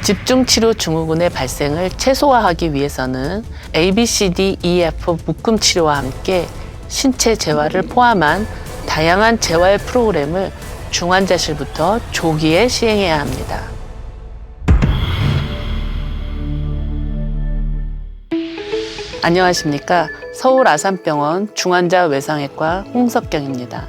집중치료 증후군의 발생을 최소화하기 위해서는 ABCDEF 묶음 치료와 함께 신체 재활을 포함한 다양한 재활 프로그램을 중환자실부터 조기에 시행해야 합니다. 안녕하십니까. 서울 아산병원 중환자 외상외과 홍석경입니다.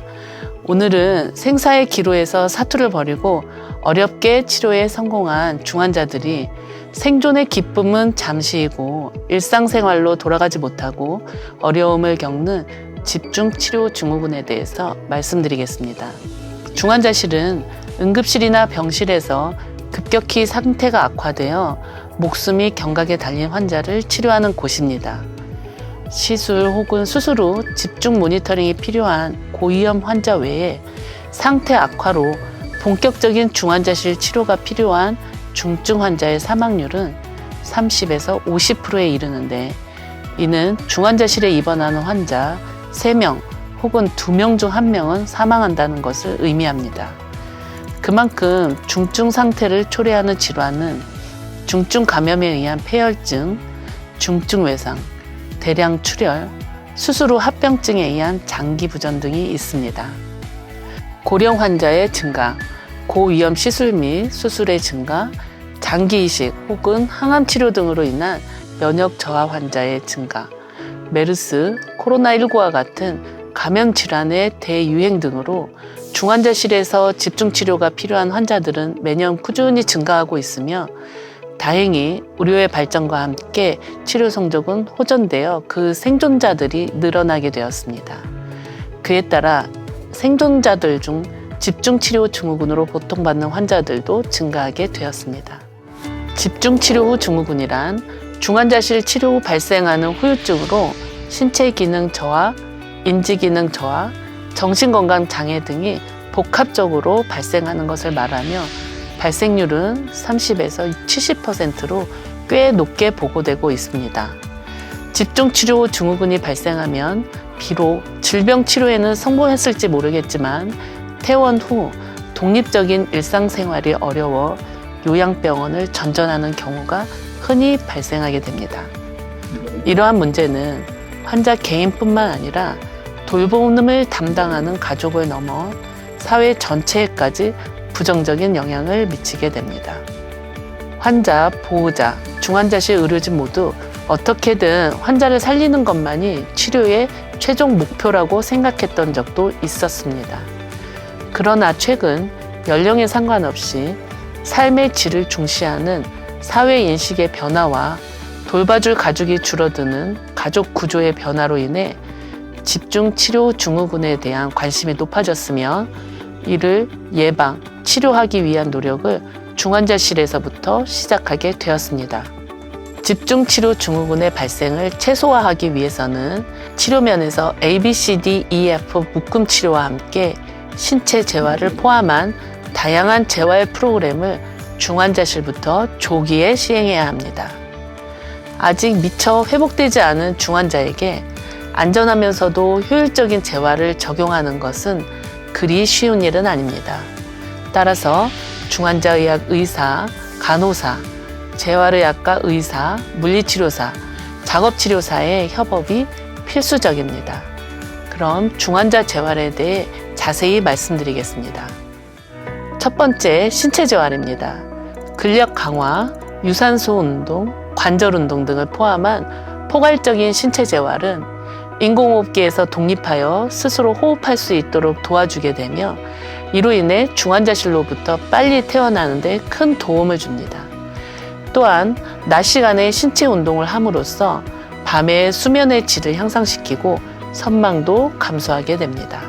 오늘은 생사의 기로에서 사투를 벌이고 어렵게 치료에 성공한 중환자들이 생존의 기쁨은 잠시이고 일상생활로 돌아가지 못하고 어려움을 겪는 집중치료 증후군에 대해서 말씀드리겠습니다. 중환자실은 응급실이나 병실에서 급격히 상태가 악화되어 목숨이 경각에 달린 환자를 치료하는 곳입니다. 시술 혹은 수술 후 집중 모니터링이 필요한 고위험 환자 외에 상태 악화로 본격적인 중환자실 치료가 필요한 중증 환자의 사망률은 30에서 50%에 이르는데, 이는 중환자실에 입원하는 환자 3명 혹은 2명 중 1명은 사망한다는 것을 의미합니다. 그만큼 중증 상태를 초래하는 질환은 중증 감염에 의한 폐혈증, 중증 외상, 대량 출혈, 수술 후 합병증에 의한 장기 부전 등이 있습니다. 고령 환자의 증가, 고위험 시술 및 수술의 증가, 장기 이식 혹은 항암 치료 등으로 인한 면역 저하 환자의 증가, 메르스, 코로나19와 같은 감염 질환의 대유행 등으로 중환자실에서 집중 치료가 필요한 환자들은 매년 꾸준히 증가하고 있으며, 다행히 의료의 발전과 함께 치료 성적은 호전되어 그 생존자들이 늘어나게 되었습니다. 그에 따라 생존자들 중 집중치료 증후군으로 고통받는 환자들도 증가하게 되었습니다. 집중치료 후 증후군이란 중환자실 치료 후 발생하는 후유증으로 신체 기능 저하, 인지 기능 저하, 정신건강 장애 등이 복합적으로 발생하는 것을 말하며, 발생률은 30에서 70%로 꽤 높게 보고되고 있습니다. 집중치료 후 증후군이 발생하면 비록 질병 치료에는 성공했을지 모르겠지만 퇴원 후 독립적인 일상생활이 어려워 요양병원을 전전하는 경우가 흔히 발생하게 됩니다. 이러한 문제는 환자 개인뿐만 아니라 돌봄을 담당하는 가족을 넘어 사회 전체에까지 부정적인 영향을 미치게 됩니다. 환자, 보호자, 중환자실 의료진 모두 어떻게든 환자를 살리는 것만이 치료의 최종 목표라고 생각했던 적도 있었습니다. 그러나 최근 연령에 상관없이 삶의 질을 중시하는 사회 인식의 변화와 돌봐줄 가족이 줄어드는 가족 구조의 변화로 인해 집중치료 증후군에 대한 관심이 높아졌으며, 이를 예방, 치료하기 위한 노력을 중환자실에서부터 시작하게 되었습니다. 집중치료 증후군의 발생을 최소화하기 위해서는 치료면에서 ABCDEF 묶음 치료와 함께 신체 재활을 포함한 다양한 재활 프로그램을 중환자실부터 조기에 시행해야 합니다. 아직 미처 회복되지 않은 중환자에게 안전하면서도 효율적인 재활을 적용하는 것은 그리 쉬운 일은 아닙니다. 따라서 중환자의학 의사, 간호사, 재활의학과 의사, 물리치료사, 작업치료사의 협업이 필수적입니다. 그럼 중환자 재활에 대해 자세히 말씀드리겠습니다. 첫 번째, 신체 재활입니다. 근력 강화, 유산소 운동, 관절 운동 등을 포함한 포괄적인 신체 재활은 인공호흡기에서 독립하여 스스로 호흡할 수 있도록 도와주게 되며, 이로 인해 중환자실로부터 빨리 퇴원하는 데 큰 도움을 줍니다. 또한 낮 시간에 신체 운동을 함으로써 밤의 수면의 질을 향상시키고 선망도 감소하게 됩니다.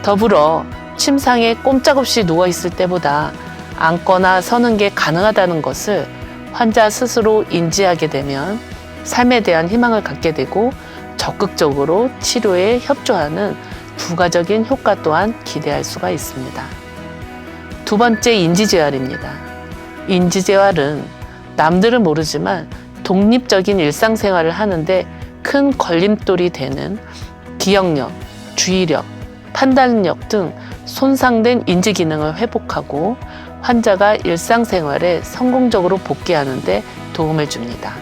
더불어 침상에 꼼짝없이 누워있을 때보다 앉거나 서는 게 가능하다는 것을 환자 스스로 인지하게 되면 삶에 대한 희망을 갖게 되고 적극적으로 치료에 협조하는 부가적인 효과 또한 기대할 수가 있습니다. 두 번째, 인지재활입니다. 인지재활은 남들은 모르지만 독립적인 일상생활을 하는데 큰 걸림돌이 되는 기억력, 주의력, 판단력 등 손상된 인지 기능을 회복하고 환자가 일상생활에 성공적으로 복귀하는 데 도움을 줍니다.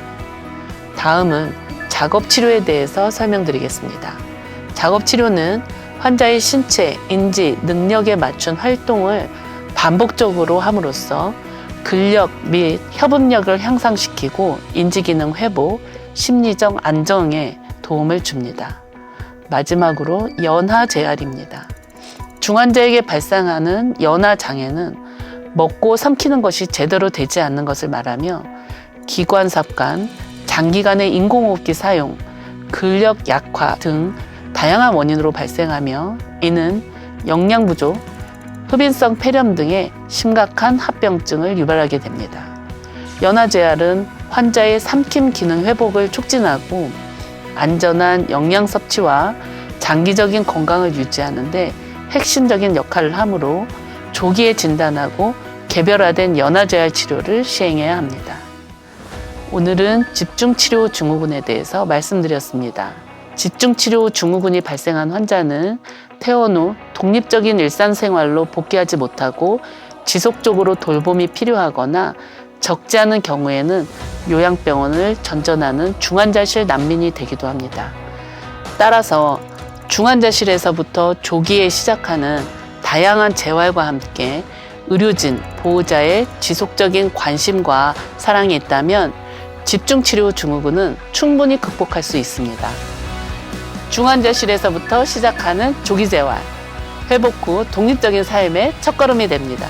다음은 작업치료에 대해서 설명드리겠습니다. 작업치료는 환자의 신체, 인지, 능력에 맞춘 활동을 반복적으로 함으로써 근력 및 협응력을 향상시키고 인지기능 회복, 심리적 안정에 도움을 줍니다. 마지막으로 연하재활입니다. 중환자에게 발생하는 연하장애는 먹고 삼키는 것이 제대로 되지 않는 것을 말하며 기관삽관, 장기간의 인공호흡기 사용, 근력 약화 등 다양한 원인으로 발생하며 이는 영양 부족, 흡인성 폐렴 등의 심각한 합병증을 유발하게 됩니다. 연하재활은 환자의 삼킴 기능 회복을 촉진하고 안전한 영양 섭취와 장기적인 건강을 유지하는 데 핵심적인 역할을 하므로 조기에 진단하고 개별화된 연하재활 치료를 시행해야 합니다. 오늘은 집중치료 증후군에 대해서 말씀드렸습니다. 집중치료 증후군이 발생한 환자는 퇴원 후 독립적인 일상생활로 복귀하지 못하고 지속적으로 돌봄이 필요하거나 적지 않은 경우에는 요양병원을 전전하는 중환자실 난민이 되기도 합니다. 따라서 중환자실에서부터 조기에 시작하는 다양한 재활과 함께 의료진, 보호자의 지속적인 관심과 사랑이 있다면 집중치료 증후군은 충분히 극복할 수 있습니다. 중환자실에서부터 시작하는 조기재활, 회복 후 독립적인 삶의 첫걸음이 됩니다.